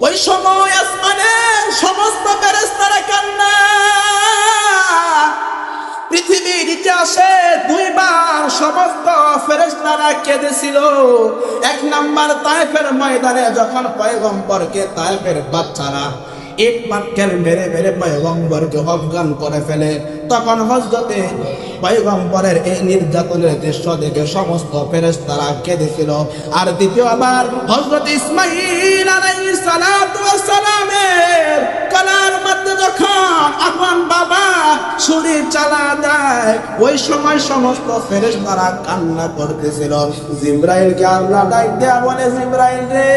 ওই সময় আসমানে সমস্ত ফেরেশতারা কান্না। পৃথিবীর ইতিহাসে দুইবার সমস্ত ফেরেশতারা কেঁদেছিল। এক নাম্বার তায়েফের ময়দানে যখন পয়গম্বরকে তায়েফের বাচ্চারা এক পাটকেল মেরে মেরে পয়গম্বরকে অজ্ঞান করে ফেলে, তখন হযরতে পয়গম্বরের এই নির্যাতনের দৃশ্য দেখে সমস্ত ফেরেশতারা কেঁদেছিল। আর দ্বিতীয়বার হযরত ইসমাঈল আলাইহিস সালাতু ওয়াস সালামের গলার মধ্যে যখন আপন বাবা ছুরি চালা দেয়, ওই সময় সমস্ত ফেরেশতারা কান্না করতেছিল। জিবরাইলকে আল্লাহ ডাক দেয়া বলে, জিবরাইল রে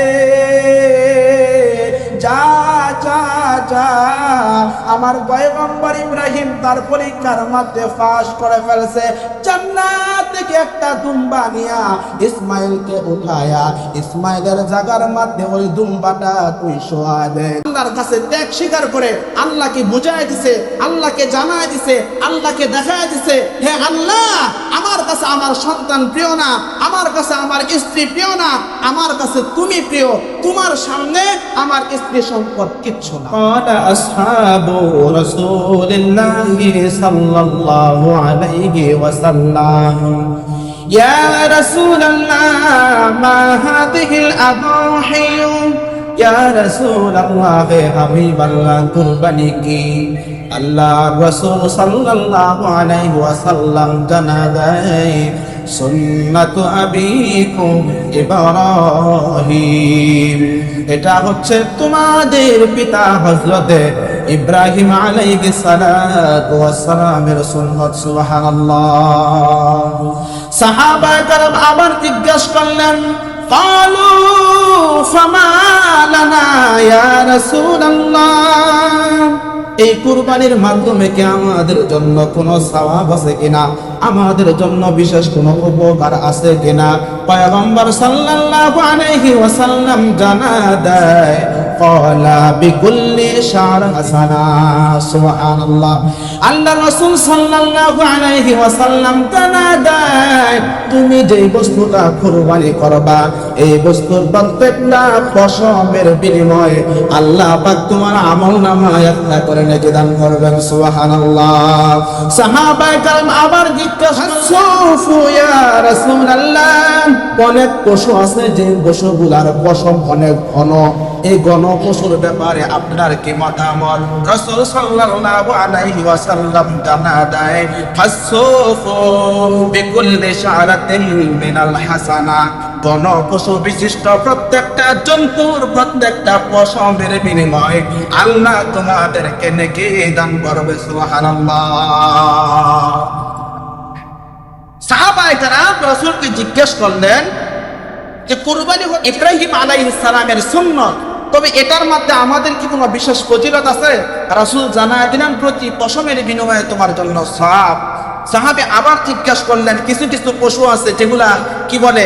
যা যা যা, আমার পয়গম্বর ইব্রাহিম তার পরীক্ষার মধ্যে ফাঁস করে ফেলছে। জান্নাত থেকে একটা দুম্বা নিয়া ইসমাইলকে উঠায়া ইসমাইলের জায়গার মধ্যে ওই দুম্বাটা তুই শোয়া দে। আল্লাহর কাছে ত্যাগ স্বীকার করে আল্লাহকে বুঝায় দিছে, আল্লাহকে জানায় দিছে, আল্লাহকে দেখায় দিছে, হে আল্লাহ আমার কাছে আমার সন্তান প্রিয় না, আমার কাছে আমার স্ত্রী প্রিয় না, আমার কাছে তুমি প্রিয়, তোমার সামনে আমার স্ত্রী সম্পদ কিচ্ছু না। ক্বালা আসহাবু রাসূলিল্লাহি সাল্লাল্লাহু আলাইহি ওয়াসাল্লাম, ইয়া রাসূলাল্লাহ মা হাযিহিল আদাহি, ইয়া রাসূলাল্লাহ হে হাবিবাল্লাহ কুরবানি কি? আল্লাহ রাসূল সাল্লাল্লাহু আলাইহি ওয়াসাল্লাম জানা দেয় সুন্নাতু আবিকুম ইব্রাহিম, এটা হচ্ছে তোমাদের পিতা হযরতে ইব্রাহিম আলাইহিস সালাতু ওয়াস সালামের সুন্নাত। সুবহানাল্লাহ। সাহাবায়ে কেরাম আবার জিজ্ঞাসা করলেন, ক্বালু ফামা লানা ইয়া রাসূলুল্লাহ, এই কুরবানির মাধ্যমে কি আমাদের জন্য কোনো সওয়াব আছে কিনা, আমাদের জন্য বিশেষ কোনো উপকার আছে কিনা? পয়গম্বর সাল্লাল্লাহু আলাইহি ওয়াসাল্লাম জানা দেয়, ক্বালা বিকুল্লি শার হাসানা। সুবহানাল্লাহ। আল্লাহ রাসূল সাল্লাল্লাহু আলাইহি ওয়াসাল্লাম জানা দেয়, তুমি যে বস্তুটা কুরবানি করবা এই বস্তুর প্রত্যেকটা পশমের বিনিময়ে আল্লাহ পাক তোমার আমলনামায় একটা করে নেকি দান করবেন। সুবহানাল্লাহ। সাহাবায়ে কেরাম আবার জিজ্ঞাসা করলেন, ইয়া রাসূলুল্লাহ অনেক পশু আছে যে পশুগুলার পশম অনেক ঘন, এই ঘন পশুর ব্যাপারে আপনার কি মতামত? রাসূল সাল্লাল্লাহু আলাইহি ওয়াসাল্লাম জানা দেয়, ফাসসুফু বিকুল্লি শারাতিন মিনাল হাসানা, ঘন পশু বিশিষ্ট প্রত্যেকটা জন্তুর প্রত্যেকটা পশমের বিনিময়ে আল্লাহ তোমাদেরকে নেকি দান করবে। সুবহানাল্লাহ। সাহাবায়ে কেরাম রাসূলকে জিজ্ঞেস করলেন যে কুরবানি ইব্রাহিম আলাইহিস সালামের সুন্নাত, তবে এটার মধ্যে আমাদের কি কোনো বিশেষ ফজিলত আছে? রাসূল জানায় দিলেন প্রতি পশমের বিনিময়ে তোমার জন্য সওয়াব। সাহাবী আবার জিজ্ঞাসা করলেন, কিছু কিছু পশু আছে যেগুলা কি বলে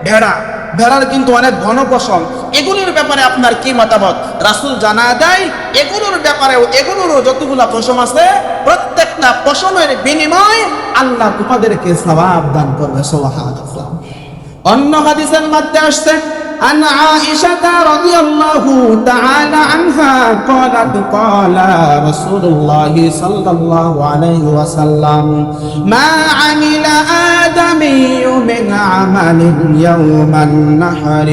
ভেড়া, ভেড়ার কিন্তু অনেক ঘন পশম, এগুলোর ব্যাপারে আপনার কি মতামত? রাসূল জানা দেয় এগুলোর ব্যাপারেও এগুলোরও যতগুলা পশম আছে প্রত্যেকটা পশমের বিনিময়ে আল্লাহ তোমাদেরকে সওয়াব দান করবে। সুবহানাল্লাহ। অন্য হাদিসের মধ্যে আসছে, عن عائشة رضي الله تعالى عنها قالت قال رسول الله صلى الله عليه وسلم ما عمل آدمي من عمل يوم النحر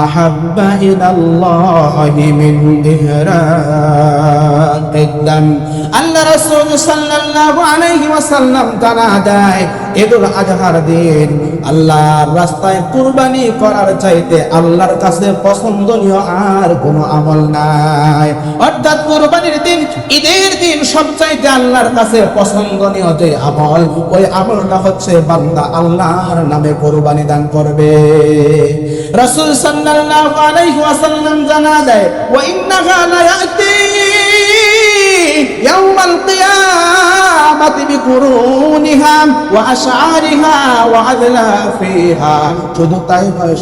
أحب إلى الله من إهراق الدم। আল্লাহ রাসূল সাল্লাল্লাহু আলাইহি ওয়াসাল্লাম জানা দেয় ঈদুল আজহার দিন আল্লাহর রাস্তায় কুরবানি করার চাইতে আল্লাহর কাছে পছন্দনীয় আর কোনো আমল নাই। অর্থাৎ কুরবানির দিন, ঈদের দিন সবচাইতে আল্লাহর কাছে পছন্দনীয় যে আমল, ওই আমলটা হচ্ছে বান্দা আল্লাহর নামে কুরবানি দান করবে। রাসূল সাল্লাল্লাহু আলাইহি ওয়াসাল্লাম জানা দেয়, ওয়া ইন্নাহা লা ইয়াতি ইয়াউমাল কিয়ামাতি বিকুরুনিহা ওয়া আশআরিহা ওয়া আযলাফিহা।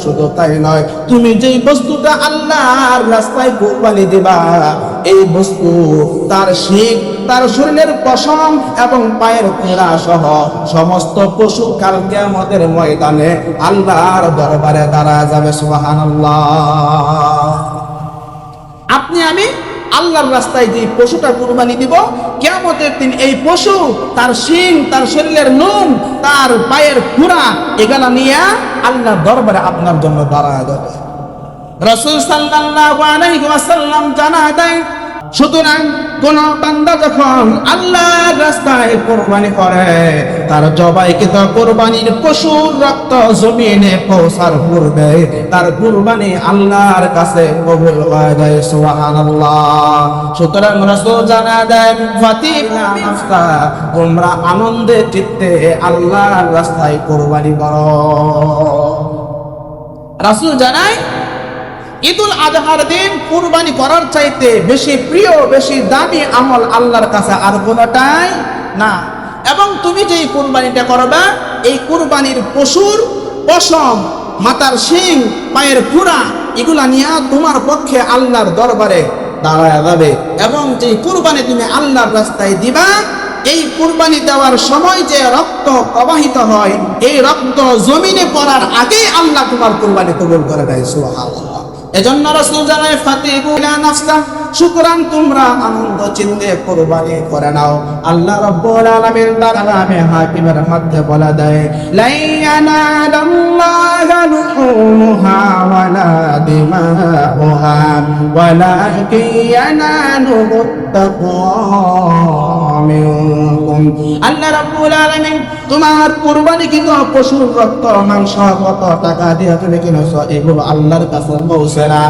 শুধু তাই নয়, তুমি যেই বস্তুটা আল্লাহর রাস্তায় কুরবানি দিবা এই বস্তু তার শিং, তার শরীরের পশম এবং পায়ের খোঁড়া সহ সমস্ত পশু কাল কিয়ামতের ময়দানে আল্লাহর দরবারে দাঁড়ায় যাবে। সুবহানাল্লাহ। আপনি আমি আল্লাহর রাস্তায় যে পশুটা কুরবানি দিব, কিয়ামতের দিন এই পশু তার শিং, তার শরীরের নুন, তার পায়ের খুরা এগুলা নিয়ে আল্লাহর দরবারে আপনার জন্য দাঁড়ায় যাবে। রাসূল সাল্লাল্লাহু আলাইহি ওয়াসাল্লাম জানায় দেন, সুতরাং কোন বান্দা যখন আল্লাহর রাস্তায় কুরবানি করে, তার জবাইকৃত কুরবানির পশুর রক্ত জমিনে পৌঁছার পূর্বে তার কুরবানি আল্লাহর কাছে কবুল হয়ে যায়। সুবহানাল্লাহ। সুতরাং রাসূল জানায় দেন, ফাতিহা নাফসা, তোমরা আনন্দে চিত্তে আল্লাহর রাস্তায় কুরবানি করো। রাসূল জানায়, ঈদুল আজহার দিন কুরবানি করার চাইতে বেশি প্রিয়, বেশি দামি আমল আল্লাহর কাছে আর কোনটাই না। এবং তুমি যেই কুরবানিটা করবা, এই কুরবানির পশুর পশম, মাথার শিং, পায়ের খুরা এগুলা নিয়ে তোমার পক্ষে আল্লাহর দরবারে দাঁড়ায় যাবে। এবং যে কুরবানি তুমি আল্লাহর রাস্তায় দিবা, এই কুরবানি দেওয়ার সময় যে রক্ত প্রবাহিত হয়, এই রক্ত জমিনে পড়ার আগেই আল্লাহ তোমার কুরবানি কবুল করে দেয়। সুবহানাল্লাহ। এজন্য রাসূল জানায়, ফাতিহু ইলা নাফসা, সুতরাং তোমরা আনন্দ চিন্তে কুরবানি করে নাও। আল্লাহ রাব্বুল আলামিন কালামে হাকিমের মধ্যে বলা দেয়, লা ইয়ানালাল্লাহু লুহুমুহা ওয়ালা দিমাউহা ওয়ালাকিন ইয়ানালুহুত তাকওয়া মিনকুম। আল্লাহ রাব্বুল আলামিন তোমার কুরবানিকৃত পশুর রক্ত, মাংস কত টাকা দিয়ে তুমি কিনেছো, এগুলো আল্লাহর কাছে পৌঁছে না।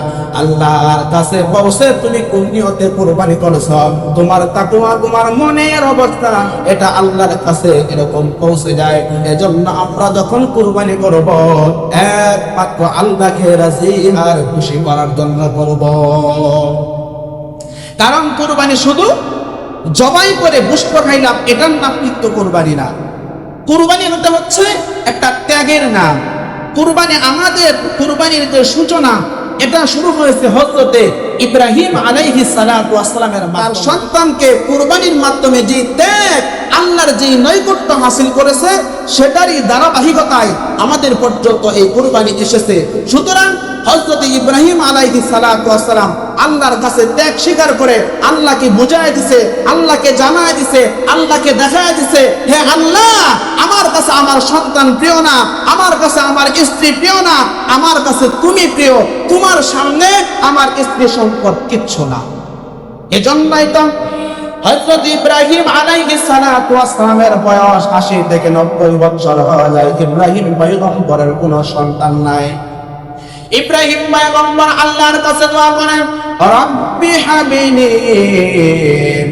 আল্লাহর কাছে পৌঁছে তুমি কোন নিয়তে কুরবানি করেছো, তোমার তাকওয়া, তোমার মনের অবস্থা, এটা আল্লাহর কাছে এরকম পৌঁছে যায়। এজন্য আমরা যখন কুরবানি করব, একমাত্র আল্লাহকে রাজি আর খুশি করার জন্য করব। কারণ কুরবানি শুধু জবাই করে গোশত খাইলাম এটার নাম কিন্তু কুরবানি না। কুরবানি হচ্ছে একটা ত্যাগের নাম। কুরবানি, আমাদের কুরবানির যে সূচনা, এটা শুরু হয়েছে হযরতে ইব্রাহিম আলাইহিস সালাতু ওয়াস সালামের তার সন্তানকে কুরবানির মাধ্যমে যে ত্যাগ, আল্লাহর যে নৈকট্য হাসিল করেছে, সেটারই ধারাবাহিকতায় আমাদের পর্যন্ত এই কুরবানি এসেছে। সুতরাং হযরতে ইব্রাহিম আলাইহিস সালাতু ওয়াস সালাম আল্লাহর কাছে ত্যাগ স্বীকার করে আল্লাহকে বুঝায় দিছে, আল্লাহকে জানায় দিছে, আল্লাহকে দেখায় দিছে, হে আল্লাহ, আমার কাছে আমার সন্তান প্রিয় না, আমার কাছে আমার স্ত্রী প্রিয় না, আমার কাছে তুমি প্রিয়, তোমার সামনে আমার স্ত্রী সম্পদ কিচ্ছু না। এজন্যই তো হযরত ইব্রাহিম আলাইহিস সালাতু ওয়াস সালামের বয়স 80 থেকে 90 বছর হয়ে যায়। ইব্রাহিম পয়গম্বরের কোনো সন্তান নাই। ইব্রাহিম পয়গম্বর আল্লাহর কাছে দোয়া করেন, রব্বি হাবিনি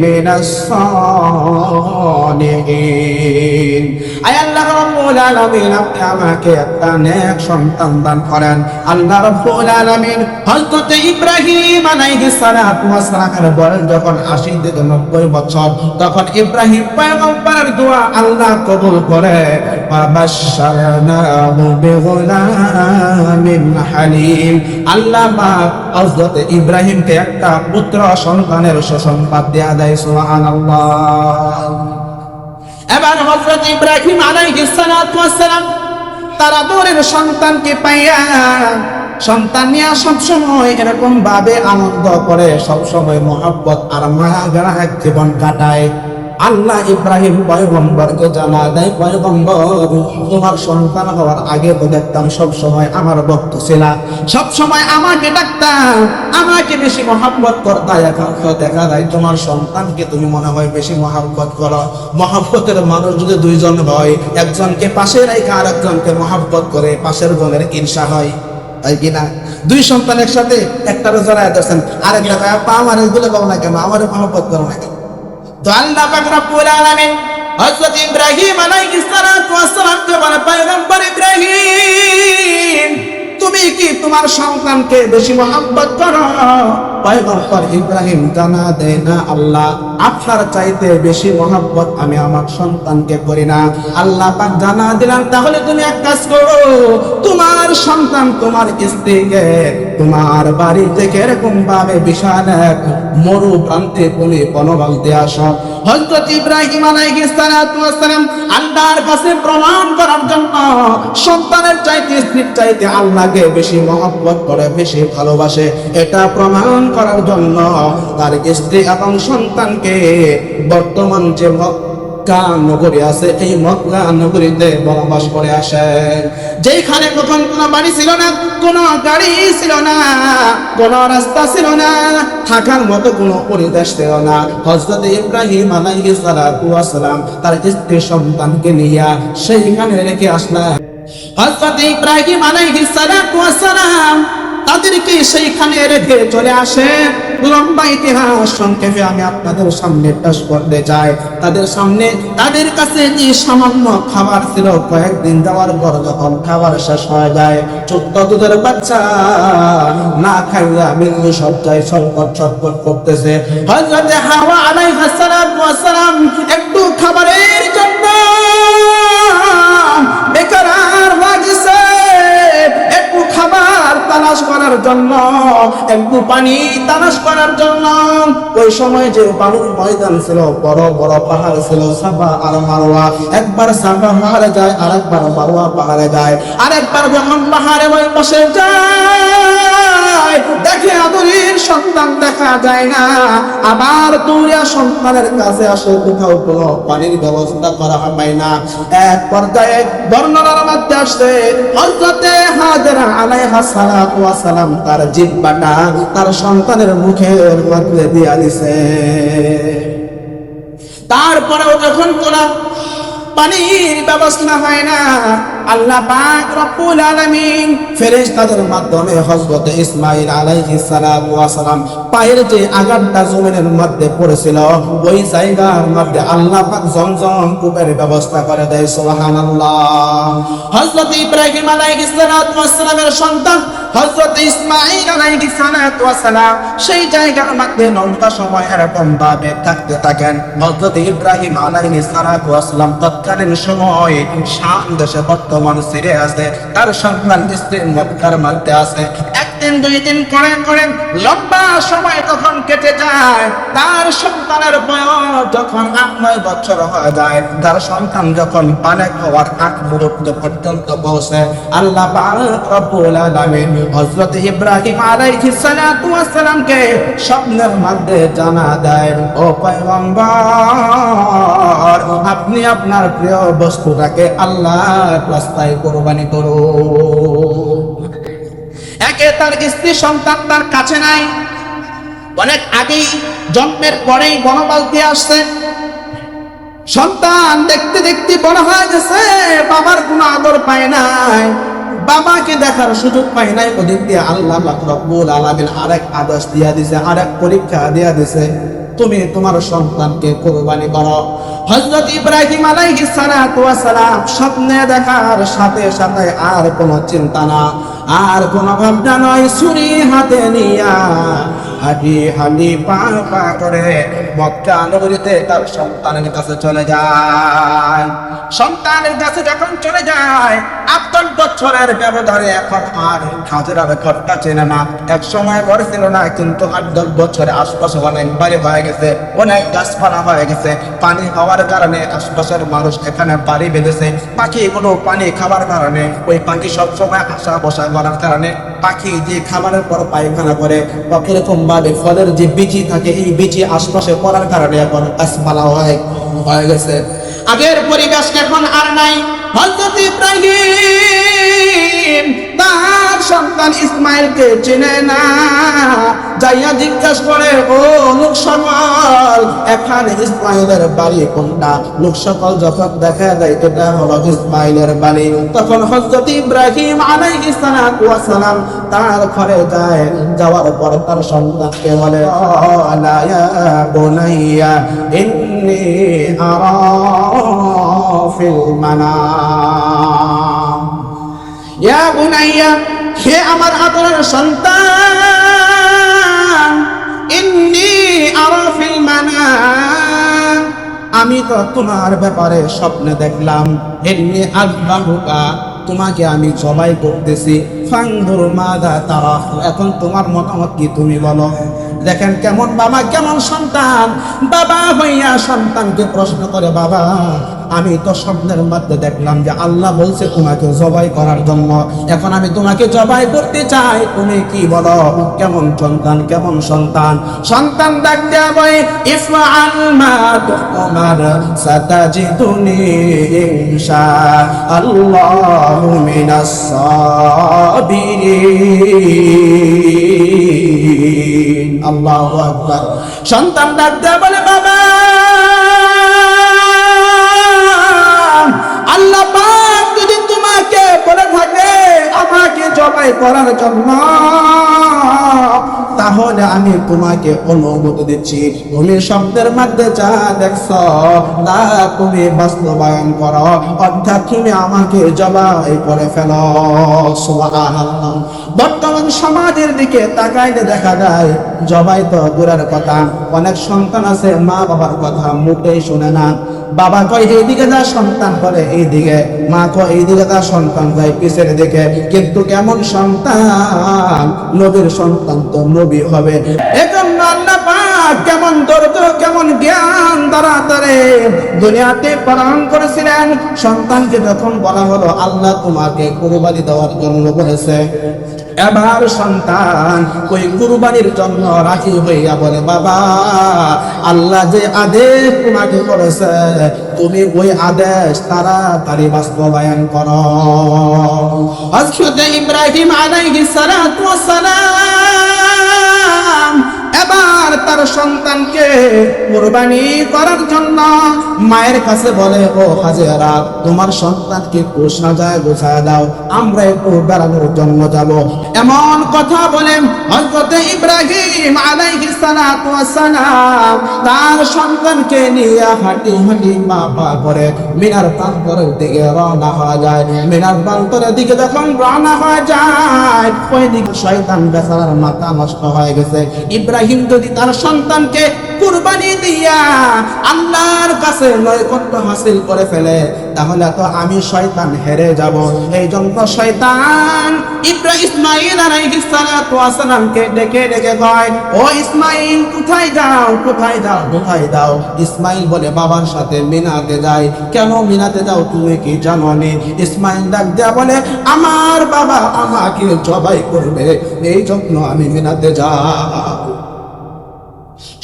মিনাস সালিহিন, আয় আল্লাহ রাব্বুল আলামিন, আপনি আমাকে একটা নেক সন্তান দান করেন। আল্লাহ রাব্বুল আলামিন হযরত ইব্রাহিম আলাইহিস সালাতু ওয়াস সালামের বয়স যখন 80 থেকে 90 বছর, তখন ইব্রাহিম পয়গম্বরের দোয়া আল্লাহ কবুল করে। ফাবাশশারনাহু বিগুলামিন হালিম, আল্লাহ হযরত ইব্রাহিমকে একটা পুত্র সন্তানের সুসংবাদ দেয়া দেয়। সুবহানাল্লাহ। এবার হযরত ইব্রাহিম আলাইহিস সালাতু ওয়াস সালাম তার আদরের সন্তানকে পাইয়া, সন্তান নিয়ে সবসময় এরকম ভাবে আনন্দ করে, সবসময় মহব্বত আর মায়া এক জীবন কাটায়। আল্লাহ ইব্রাহিম পয়গম্বরকে জানা দেয়, পয়গম্বর, তোমার সন্তান হওয়ার আগে তো দেখতাম সবসময় আমার ভক্ত ছিল, সবসময় আমাকে ডাকতাম, আমাকে বেশি মহব্বত করতা। এখন দেখা যায় তোমার সন্তানকে তুমি মনে হয় বেশি মহব্বত করো। মহব্বতের মানুষ যদি দুইজন হয়, একজনকে পাশে রেখে আর একজনকে মহব্বত করে, পাশের জনের ঈর্ষা হয়, তাই কিনা? দুই সন্তান একসাথে একটা জড়ায় ধরছেন, আরেকটা পা আমার এগুলো পাবো না কেন, আমার মহব্বত করো না কেন? তো আল্লাহ পাক রব্বুল আলামিন হযরত ইব্রাহিম আলাইহিস সালাতু ওয়াস সালামকে বলে, পয়গম্বর ইব্রাহিম, তুমি কি তোমার সন্তানকে বেশি মহব্বত করো? পয়গম্বর ইব্রাহিম জানা দেয়, না আল্লাহ, আপনার চাইতে বেশি মহব্বত আমি আমার সন্তানকে করি না। আল্লাহ পাক জানা দিলেন, তাহলে তুমি এক কাজ করো, তোমার সন্তান তোমার স্ত্রীকে তোমার বাড়ি থেকে এরকম ভাবে বিশাল এক মরু প্রান্তে তুমি বনবালতে আসো। হযরত ইব্রাহিম আলাইহিস সালাতু ওয়াস সালাম আল্লাহর কাছে প্রমাণ করার জন্য সন্তানের চাইতে স্ত্রীর চাইতে আল্লাহকে বেশি মহব্বত করে, বেশি ভালোবাসে, এটা প্রমাণ করার জন্য তার স্ত্রী এবং সন্তানকে বর্তমান যে মক্কা নগরী আছে এই মক্কা নগরীতে বসবাস করে আসেন, যেখানে তখন কোনো বাড়ি ছিল না, কোনো গাড়ি ছিল না, কোনো রাস্তা ছিল না, থাকার মতো কোনো পরিবেশ ছিল না। হযরত ইব্রাহিম আলাইহিস সালাতু ওয়াস সালাম তার স্ত্রী সন্তানকে নিয়ে সেইখানে রেখে আসলেন। হযরত ইব্রাহিম আলাইহিস সালাতু ওয়াস সালাম তাদেরকে সেইখানে রেখে চলে আসে। লম্বা ইতিহাস সংক্ষেপে আমি আপনাদের সামনে পেশ করতে চাই। তাদের সামনে তাদের কাছে যে সামান্য খাবার ছিল, কয়েকদিন যাওয়ার পর যখন খাবার শেষ হয়ে যায়, ছোট্ট দুধের বাচ্চা না খাইয়া মৃত্যু সজ্জায় ছটফট করতেছে। হযরত হাওয়া আলাইহিস সালাম একটু খাবারের জন্য বেকরার হয়ে গেছে, একটু খাবার তালাশ করার জন্য, একটু পানি তালাশ করার জন্য। ওই সময় যে বালুর ময়দান ছিল, বড় বড় পাহাড় ছিল, সাফা আর মারওয়া। একবার সাফা পাহাড়ে যায়, আরেকবার মারওয়া পাহাড়ে যায়, আরেকবার যখন পাহাড়ে ওই পাশে যায় দেখে আদরের সন্তান দেখা যায় না। আবার তুরিয়া সন্তানের কাছে আসে, কোথাও কোনো পানির ব্যবস্থা করা হয় না। এক পর্যায়ে বর্ণনার মধ্যে আসছে হযরতে হাজেরা আলাইহিস সালাতু ওয়াস সালাম তার জিহ্বাটা তার সন্তানের মুখের মধ্যে দিয়া দিছে। তারপরেও যখন কোনো পানির ব্যবস্থা হয় না, আল্লাহ পাক রব্বুল আলামিন ফেরেশতাদের মাধ্যমে হযরত ইসমাঈল আলাইহিস সালাম পায়ের যে আঘাতটা জমিনের মধ্যে পড়েছিল, ওই জায়গার মধ্যে আল্লাহ পাক জমজম কূপের ব্যবস্থা করে দেয়। সুবহানাল্লাহ। হযরত ইব্রাহিম আলাইহিস সালামের সন্তান হযরত ইসমাঈল আলাইহিস সালাম সেই জায়গার মধ্যে লম্বা সময় এরকম ভাবে থাকতে থাকেন। হযরত ইব্রাহিম আলাইহিস সালাম তৎকালীন সময় শাম দেশে বর্তমান সিরিয়া আছে, তার সন্তান স্ত্রী মক্কার মধ্যে আছে। একদিন দুই দিন করে লম্বা সময় তখন কেটে যায়। তার সন্তানের বয়স যখন 8-9 বছর হয়ে যায়, তার সন্তান যখন বালেগ হওয়ার আগ মুহূর্ত পর্যন্ত পৌঁছে, আল্লাহ পাক রব্বুল আলামিন হযরত ইব্রাহিম আলাইহিস সালাতু ওয়াস সালামকে স্বপ্নের মধ্যে জানা দেয়, ও পয়গম্বর, আপনি আপনার প্রিয় বস্তুটাকে আল্লাহর রাস্তায় কুরবানি করুন। একে তার স্ত্রী সন্তান তার কাছে নাই, অনেক আগেই জন্মের পরেই বনবালতে আসছে। সন্তান দেখতে দেখতে বড় হয়ে গেছে, বাবার কোনো আদর পায় নাই, বাবাকে দেখার সুযোগ পায় নাই। ওদিক দিয়ে আল্লাহ রব্বুল আলামিন আরেক আদেশ দিয়া দিছে, আরেক পরীক্ষা দিয়া দিছে, তুমি তোমার সন্তানকে কুরবানি করো। হযরত ইব্রাহিম আলাইহিস সালাম স্বপ্নে দেখার সাথে সাথে আর কোনো চিন্তা না, আর কোনো ভাবনা নয়, ছুরি হাতে নিয়া হাঁটি হাঁটি পা পা করে মক্কা নগরীতে তার সন্তানের কাছে চলে যায়। সন্তানের কাছে যখন চলে যায়, 8 বছরের ব্যবধানে এখন আর হাজেরার ঘরটা চেনে না। এক সময় ঘর ছিল না, কিন্তু 8-10 বছরের আশপাশে অনেক বাড়ি হয়ে গেছে, অনেক গাছপালা হয়ে গেছে। পানি হওয়ার কারণে আশপাশের মানুষ এখানে বাড়ি বেঁধেছে। পাখিগুলো পানি খাবার কারণে, ওই পাখি সবসময় আসা বসা করার কারণে পাখি যে খাবারের পর পায়খানা করে বা এরকম ভাবে ফলের যে বিচি থাকে, এই বিচি আশপাশে পড়ার কারণে এখন গাছপালা হয়ে গেছে। আগের পরিবেশ এখন আর নাই। হযরত ইব্রাহিম তার সন্তান ইসমাইলকে চেনে না, যাইয়া জিজ্ঞেস করে, ও লোক সকল, এখানে ইসমাইলের বাড়ি কোনটা? লোক সকল যখন দেখা যায় এটা হলো ইসমাইলের বাড়ি, তখন হযরত ইব্রাহিম আলাইহিস সালাম তার ঘরে যায়। যাওয়ার পর তার সন্তানকে বলে, আলা ইয়া বুনাইয়া ইন্নী আরা ফিল মানাম, ইয়া বুনাইয়া, হে আমার আদরের সন্তান, ইন্নী আরা ফিল মানাম, আমি তো তোমার ব্যাপারে স্বপ্নে দেখলাম এমনি আযবাহুকা, তোমাকে আমি জবাই করতেছি, ফানজুর মাযা তারা, এখন তোমার মতামত কি তুমি বলো। দেখেন কেমন বাবা কেমন সন্তান, বাবা হইয়া সন্তানকে প্রশ্ন করে, বাবা আমি তো স্বপ্নের মধ্যে দেখলাম যে আল্লাহ বলছে তোমাকে জবাই করার জন্য, এখন আমি তোমাকে জবাই করতে চাই, তুমি কি বলো। কেমন সন্তান কেমন সন্তান, সন্তান ডাক দেয়া বলে, ইফআল মা তুমার সাতাজিদুনি ইনশাআল্লাহু মিনাস সাবিরিন। আল্লাহু আকবার। সন্তান ডাক দেয়া বলে, বাবা আল্লাহ পাক যদি তোমাকে বলে থাকে আমাকে জবাই করার জন্য, তাহলে আমি তোমাকে অনুমতি দিচ্ছি, তুমি শব্দের মধ্যে যা দেখছো তা তুমি বাস্তবায়ন করো, অর্থাৎ তুমি আমাকে জবাই করে ফেলো। সুবহানাল্লাহ। বর্তমান সমাজের দিকে তাকাইলে দেখা যায় জবাই তো দূরের কথা, অনেক সন্তান আছে মা বাবার কথা মোটেই শুনে না। বাবা কয় এইদিকে যা, সন্তান বলে এইদিকে, মা কয় এইদিকে যা, সন্তান যায় পিছের দিকে। কিন্তু কেমন সন্তান, নবীর সন্তান তো নবী হবে। এজন্য আল্লাহ পাক কেমন দরদ কেমন জ্ঞান দ্বারা তারে দুনিয়াতে প্রেরণ করেছিলেন। সন্তানকে যখন বলা হলো আল্লাহ তোমাকে কুরবানি দেওয়ার জন্য বলেছে, এবার সন্তান ওই কুরবানির জন্য রাজি হইয়া বলে, বাবা আল্লাহ যে আদেশ তোমাকে করেছে তুমি ওই আদেশ তাড়াতাড়ি বাস্তবায়ন করো। হযরত ইব্রাহিম আলাইহিস সালাতু ওয়াস সালাম এবার তার সন্তানকে কুরবানি করার জন্য মায়ের কাছে বলে, ও হাজেরা তোমার সন্তানকে একটু সাজায় গোছায় দাও, আমরা একটু বেড়ানোর জন্য যাব। এমন কথা বলে হযরত ইব্রাহিম আলাইহিস সালাতু ওয়াস সালাম তার সন্তানকে নিয়ে হাঁটি হাঁটি পা পা করে মিনার প্রান্তরের দিকে রওনা হয়ে যায়। মিনার প্রান্তরের দিকে যখন রওনা হয়ে যায়, ওই দিকে শয়তান বেচারার মাথা নষ্ট হয়ে গেছে। ইব্রাহিম যদি তার সন্তানকে কুরবানি দিয়া আল্লাহর কাছে নৈকট্য হাসিল করে ফেলে, তাহলে তো আমি শয়তান হেরে যাব। এই জন্য শয়তান ইসমাঈল আলাইহিস সালাতু ওয়াস সালামকে ডেকে ডেকে কয়, ও ইসমাঈল কোথায় যাও কোথায় যাও কোথায় যাও। ইসমাঈল বলে, বাবার সাথে মিনাতে যাই। কেন মিনাতে যাও তুমি কি জানো নি? ইসমাঈল ডাক দেয়া বলে, আমার বাবা আমাকে জবাই করবে, এই জন্য আমি মিনাতে যাই।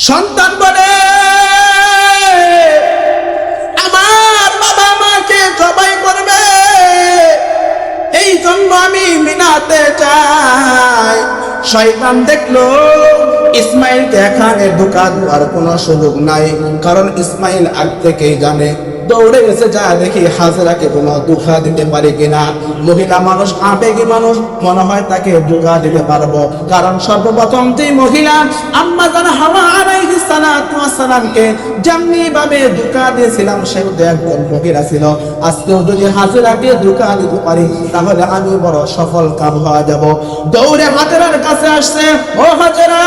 সন্তান বলে, আমার বাবা আমাকে জবাই করবে, এই জন্য আমি মিনাতে যাই। শয়তান দেখলো ইসমাইলকে এখানে ঢোকা দেওয়ার কোনো সুযোগ নাই, কারণ ইসমাইল আগ থেকেই জানে। দৌড়ে এসে যা দেখি হাজেরাকে কোনো ধোঁকা দিতে পারি কিনা। মহিলা মানুষ, আবেগী মানুষ, মনে হয় তাকে ধোঁকা দিতে পারবো, কারণ সর্বপ্রথম যে মহিলা আম্মা জান হাওয়া আলাইহিস সালাতু ওয়াস সালামকে যেমনি ভাবে ধোঁকা দিয়েছিলাম, সেও তো একজন মহিলা ছিল। আজকেও যদি হাজেরাকে ধোঁকা দিতে পারি তাহলে আমি বড় সফল কাম হয়ে যাব। দৌড়ে হাজেরার কাছে আসছে, ও হাজেরা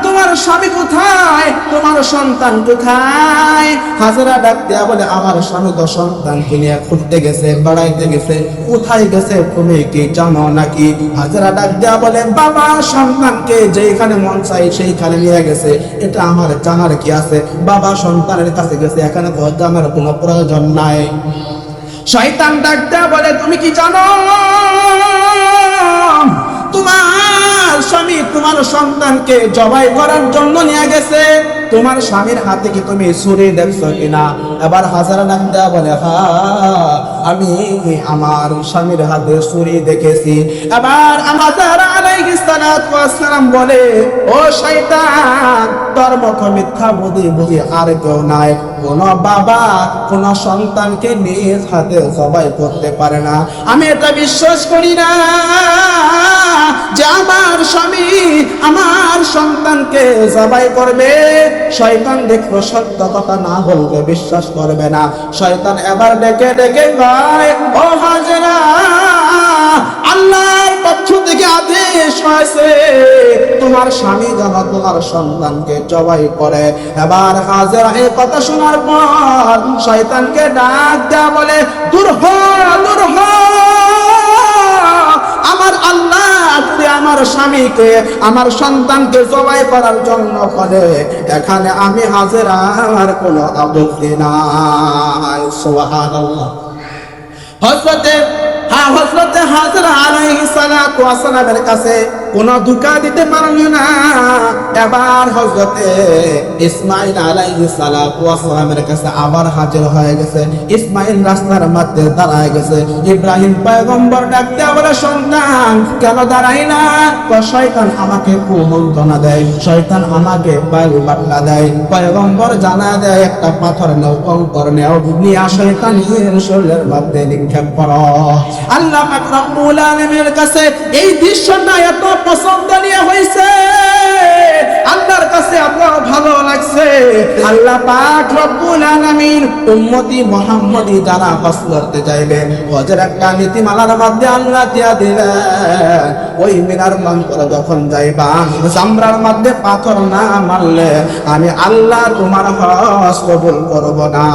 তোমার স্বামী কোথায়, তোমার সন্তান কোথায়? হাজেরা ডাক দেয়া বলে, আমার স্বামী তো সন্তানকে নিয়ে ঘুরতে গেছে, বেড়াইতে গেছে। কোথায় গেছে তুমি কি জানো নাকি? হাজেরা ডাক দেয়া বলে, বাবা সন্তানকে যেখানে মন চাই সেইখানে নিয়ে গেছে, এটা আমার জানার কি আছে? বাবা সন্তানের কাছে গেছে, এখানে তো জানার কোনো প্রয়োজন নাই। শয়তান ডাক দেয়া বলে, তুমি কি জানো তোমার স্বামী তোমার সন্তানকে জবাই করার জন্য নিয়ে গেছে? তোমার স্বামীর হাতে কি তুমি ছুরি দেখছো কিনা? এবার হাজারা ডাক দেয়া বলে, হ্যাঁ আমি আমার স্বামীর হাতে ছুরি দেখেছি। এবার হাজারা আলাইহিস সালাতু ওয়াস সালাম বলে, ও শয়তান তোর মুখে মিথ্যা বুঝি আর কেউ নাই। কোন বাবা কোন সন্তানকে নিজ হাতে জবাই করতে পারে না। আমি এটা বিশ্বাস করি না যে আমার স্বামী আমার সন্তানকে জবাই করবে। শয়তান দেখো সত্য কথা না বললে বিশ্বাস করবে না। শয়তান এবার ডেকে ডেকে কয়, ও হাজেরা আল্লাহর পক্ষ থেকে আদেশ হয়েছে তোমার স্বামী যেন তোমার সন্তানকে জবাই করে। এবার হাজেরা এই কথা শোনার পর শয়তানকে ডাক দেয়া বলে, দূর হ, দূর হ, আমার আল্লাহ যদি আমার স্বামীকে আমার সন্তানকে জবাই করার জন্য বলে, এখানে আমি হাজেরার কোনো আপত্তি নাই। সুবহানাল্লাহ। হযরতে হাজেরা আলাইহিস সালাতু ওয়াস সালামের কাছে কোনো ধোঁকা দিতে পারল না। এবার হযরতে ইসমাঈল আলাইহিস সালাতু ওয়াস সালামের কাছে আবার হাজির হয়ে গেছে। ইসমাঈল রাস্তার মধ্যে দাঁড়ায় গেছে। ইব্রাহিম পয়গম্বর ডাক দেয়া বলে, সন্তান কেন দাঁড়াইলা? শয়তান আমাকে কুমন্ত্রণা দেয়, শয়তান আমাকে বায়ু বাটলা দেয়। পয়গম্বর জানা দেয়, একটা পাথর নাও, কঙ্কর নাও, নিয়ে শয়তানের শরীরের মধ্যে নিক্ষেপ করো। আল্লাহ পাক রব্বুল আলামিনের কাছে এই দৃশ্যটা এত পছন্দনীয় হয়েছে, আল্লাহর কাছে এত ভালো লাগছে। আল্লাহ পাক রব্বুল আলামিন উম্মতি মুহাম্মদী যারা হজ করতে যাইবে, হজের একটা নীতিমালার মধ্যে আল্লাহ দিয়া দিলেন, ওই মিনার মন্ত্র যখন যাইবা চামড়ার মধ্যে পাথর না মারলে আমি আল্লাহ তোমার হজ কবুল করব না।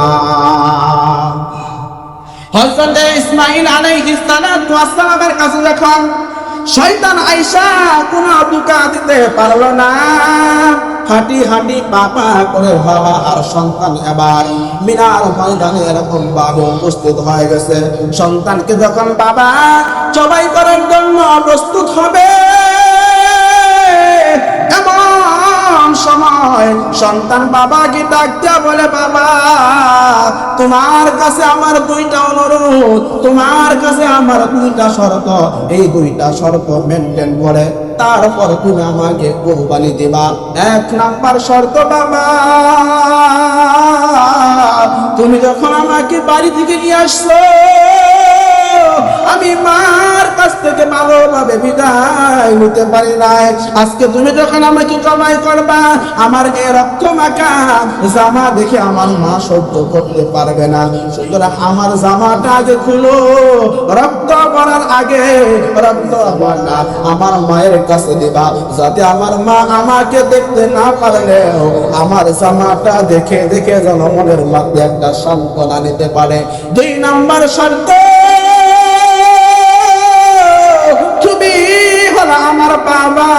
হযরত ইসমাঈল আলাইহিস সালাতু ওয়াস সালামের কাছে যখন শয়তান আয়েশা কোন ধোঁকা দিতে পারল না, হাঁটি হাঁটি পাপা করে বাবা আর সন্তান এবার মিনার ময়দানে এরকম ভাবে উপস্থিত হয়ে গেছে। সন্তানকে যখন বাবা জবাই করার জন্য প্রস্তুত হবে, এমন সময় সন্তান বাবাকে ডাক দিয়া বলে, বাবা তোমার কাছে আমার দুইটা অনুরোধ, তোমার কাছে আমার দুইটা শর্ত, এই দুইটা শর্ত মেনটেন করে তারপর তুমি আমাকে কুরবানি দিবা। এক নাম্বার শর্ত, বাবা তুমি যখন আমাকে বাড়ি থেকে নিয়ে আসছো, আমি মার কাছ থেকে ভালোভাবে বিদায় নিতে পারি নাই। আজকে তুমি যখন আমাকে জবাই করবা, আমার এই রক্ত মাখা জামা দেখে আমার মা সহ্য করতে পারবে না। সুতরাং আমার জামাটা আগে খুলো, রক্ত পড়ার আগে রক্ত পড়া আমার মায়ের কাছে দিবা, যাতে আমার মা আমাকে দেখতে না পারলেও আমার জামাটা দেখে দেখে যেন মনের মধ্যে একটা সান্ত্বনা নিতে পারে। দুই নাম্বার শর্ত, আমার বাবা,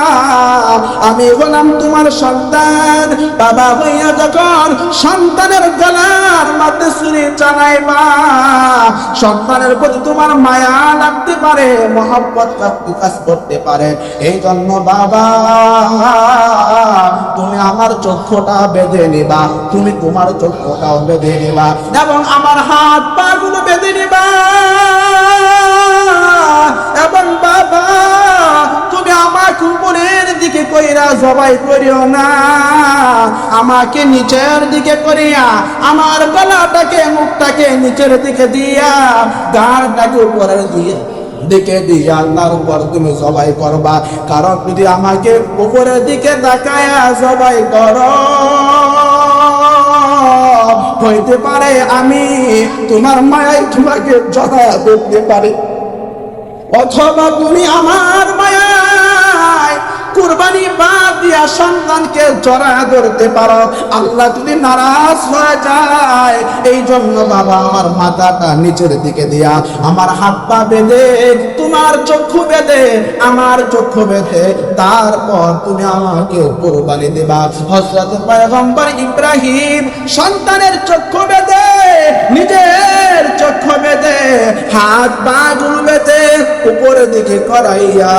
আমি হলাম তোমার সন্তান। বাবা হইয়া যখন সন্তানের গলার মধ্যে ছুরি চালাইবা, সন্তানের প্রতি তোমার মায়া লাগতে পারে, মহব্বত কাজ করতে পারে। এই জন্য বাবা তুমি আমার চক্ষুটা বেঁধে নিবা, তুমি তোমার চক্ষুটাও বেঁধে নিবা এবং আমার হাত পা গুলো বেঁধে নিবা। এবং বাবা তুমি আমাকে উপরের দিকে কইরা জবাই করিও না, আমাকে নিচের দিকে করিয়া আমার গলাটাকে মুখটাকে নিচের দিকে দিয়া গাড়টাকে উপরের দিকে দিয়া আল্লাহর উপর তুমি জবাই করবা। কারণ যদি আমাকে উপরের দিকে তাকায়া জবাই করো, হইতে পারে আমি তোমার মায়ায় তোমাকে জড়া করতে পারি, অথবা তুমি আমার মায়ায় কুরবানি বাদ দিয়া সন্তানকে জড়া ধরতে পারো। আল্লাহ যদি নারাজ হয়ে যায়, এই জন্য বাবা আমার মাথাটা নিচের দিকে দিয়া আমার হাত পা বেঁধে তোমার চক্ষু বেঁধে আমার চক্ষু বেঁধে তারপর তুমি আমাকে কুরবানি দিবা। হযরত পয়গম্বর ইব্রাহিম সন্তানের চক্ষু বেঁধে নিজের চক্ষু বেঁধে হাত পা গুলো বেঁধে উপরের দিকে করাইয়া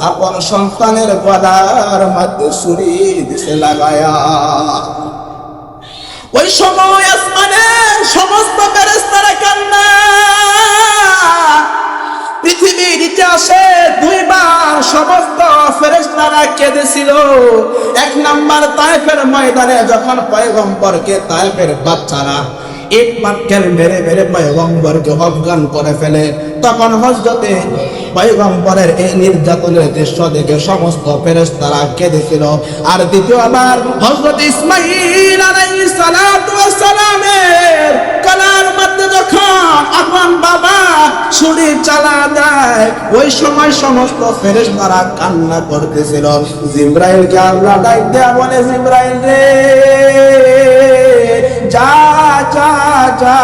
আপন সন্তানের গলার মধ্যে ছুরি দিতে লাগায়া। ওই সময় আসমানের সমস্ত ফেরেশতারা কান্না। পৃথিবীর ইতিহাসে দুইবার সমস্ত ফেরেশতারা কেঁদেছিল। এক নাম্বার তায়েফের ময়দানে যখন পয়গম্বরকে তায়েফের বাচ্চারা এক পাটকেল মেরে মেরে পয়গম্বরকে অজ্ঞান করে ফেলে। তখন হযরতে পয়গম্বরের এই নির্যাতনের দৃশ্য দেখে সমস্ত ফেরেশতারা কেঁদেছিল। আর দ্বিতীয়বার হযরত ইসমাঈল আলাইহিস সালাতু ওয়াস সালামের গলার মধ্যে যখন আপন বাবা ছুরি চালা দেয়, ওই সময় সমস্ত ফেরেশতারা কান্না করতেছিল। জিবরাইলকে আল্লাহ ডাক দেয়া বলে, জিবরাইল রে, যা যা যা,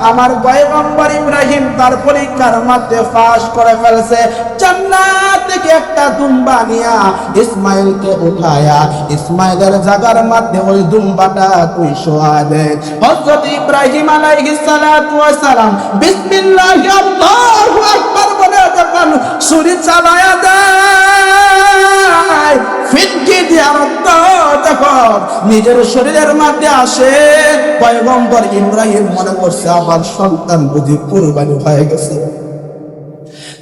আমার পয়গম্বর ইব্রাহিম তার পরীক্ষার মধ্যে ফাঁস করে ফেলছে। জান্নাত থেকে একটা দুম্বা নিয়া ইসমাইলকে উঠায়া ইসমাইলের জায়গার মধ্যে ওই দুম্বাটা তুই শোয়া দে। হযরত ইব্রাহিম আলাইহিস সালাতু ওয়াস সালাম বিসমিল্লাহি আল্লাহু আকবার বলে যখন ছুরি চালায়া দেয়, ফিটকি দিয়া রক্ত যখন নিজের শরীরের মধ্যে আসে, পয়গম্বর ইব্রাহিম মনে করছে আমার সন্তান বুঝি কুরবানি হয়ে গেছে,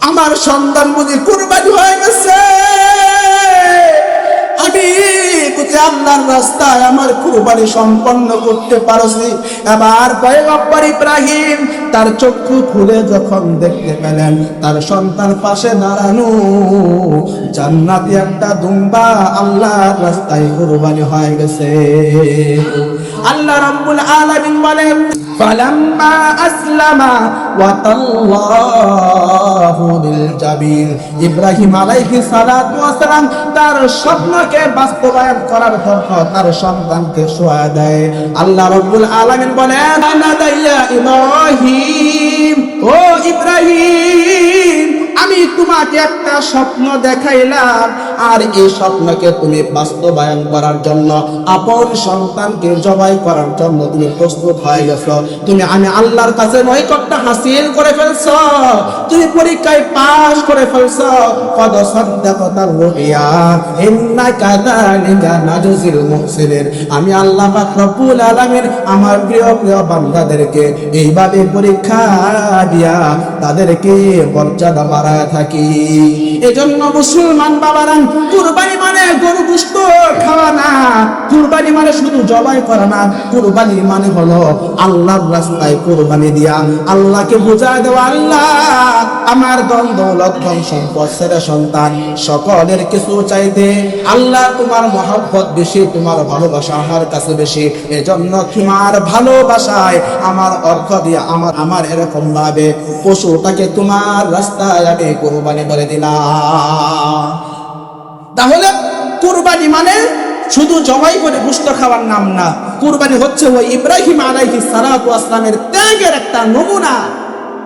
আমার সন্তান বুঝি কুরবানি হয়ে গেছে। আমি আল্লাহর রাস্তায় আমার কুরবানি সম্পন্ন করতে পারছি। এবার পয়গম্বর ইব্রাহিম তার চক্ষু খুলে যখন দেখতে পেলেন তার সন্তান পাশে দাঁড়ানো, জান্নাতি একটা দুম্বা আল্লাহর রাস্তায় কুরবানি হয়ে গেছে। আল্লাহ রাব্বুল আলামিন বলেন, ফালাম্মা আসলামা ওয়া তাল্লাহু লিল জাবিন। ইব্রাহিম আলাইহিস সালাতু ওয়াস সালাম তার স্বপ্নকে বাস্তবায়ন করার জন্য তার সন্তানকে শোয়া দেয়। আল্লাহ রাব্বুল আলামিন বলেন, নাদাইয়া ইব্রাহিম, ও ইব্রাহিম, আমি তোমাকে একটা স্বপ্ন দেখাইলাম, আর এই স্বপ্নকে তুমি বাস্তবায়ন করার জন্য আপন সন্তানকে জবাই করার জন্য তুমি প্রস্তুত হয়ে গেছো। তুমি আমি আল্লাহর কাছে নৈকট্য হাসিল করে ফেলছো, তুমি পরীক্ষায় পাস করে ফেলছো। কদ সাদ্দাকাতার রুইয়া ইন্নাকা যালিকা নাজজিল মুহসিনিন। আমি আল্লাহ পাক রব্বুল আলামিন আমার প্রিয় প্রিয় বান্দাদেরকে এইভাবে পরীক্ষা দিয়া তাদেরকে মর্যাদা বাড়ায় থাকি। এজন্য মুসলমান বাবারা, কুরবানি মানে গরু গোশত খাওয়া না, কুরবানি মানে শুধু জবাই করা না, কুরবানি মানে হলো আল্লাহর রাস্তায় কুরবানি দিয়া আল্লাহকে বুঝায় দেওয়া, আল্লাহ আমার ধন দৌলত ধন সম্পদ ছেলে সন্তান সকলের কিছু চাইতে আল্লাহ তোমার মহব্বত বেশি, তোমার ভালোবাসা আমার কাছে বেশি। এজন্য তোমার ভালোবাসায় আমার অর্থ দিয়ে আমার এরকম ভাবে পশুটাকে তোমার রাস্তায় আমি কুরবানি করে দিলাম। তাহলে কুরবানি মানে শুধু জবাই করে গোশত খাওয়ার নাম না, কুরবানি হচ্ছে ওই ইব্রাহিম আলাইহিস সালাতু ওয়াস সালামের ত্যাগের একটা নমুনা।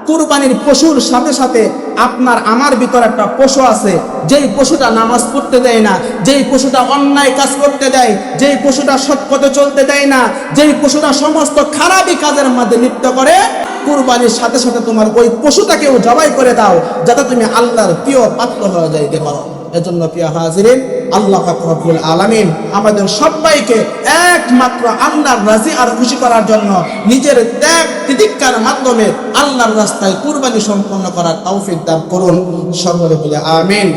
কুরবানির পশুর সাথে সাথে আপনার আমার ভিতর একটা পশু আছে, যেই পশুটা নামাজ পড়তে দেয় না, যেই পশুটা অন্যায় কাজ করতে দেয়, যেই পশুটা সৎ পথে চলতে দেয় না, যেই পশুটা সমস্ত খারাপি কাজের মধ্যে লিপ্ত করে, কুরবানির সাথে সাথে তোমার ওই পশুটাকেও জবাই করে দাও, যাতে তুমি আল্লাহর প্রিয় পাত্র হয়ে যাইতে পারো। এজন্য প্রিয় হাজিরিন, আল্লাহ পাক রব্বুল আলামিন আমাদের সবাইকে একমাত্র আল্লাহর রাজি আর খুশি করার জন্য নিজের ত্যাগ তিতিক্ষার মাধ্যমে আল্লাহর রাস্তায় কুরবানি সম্পন্ন করার তৌফিক দান করুন। সকলে বলে আমিন।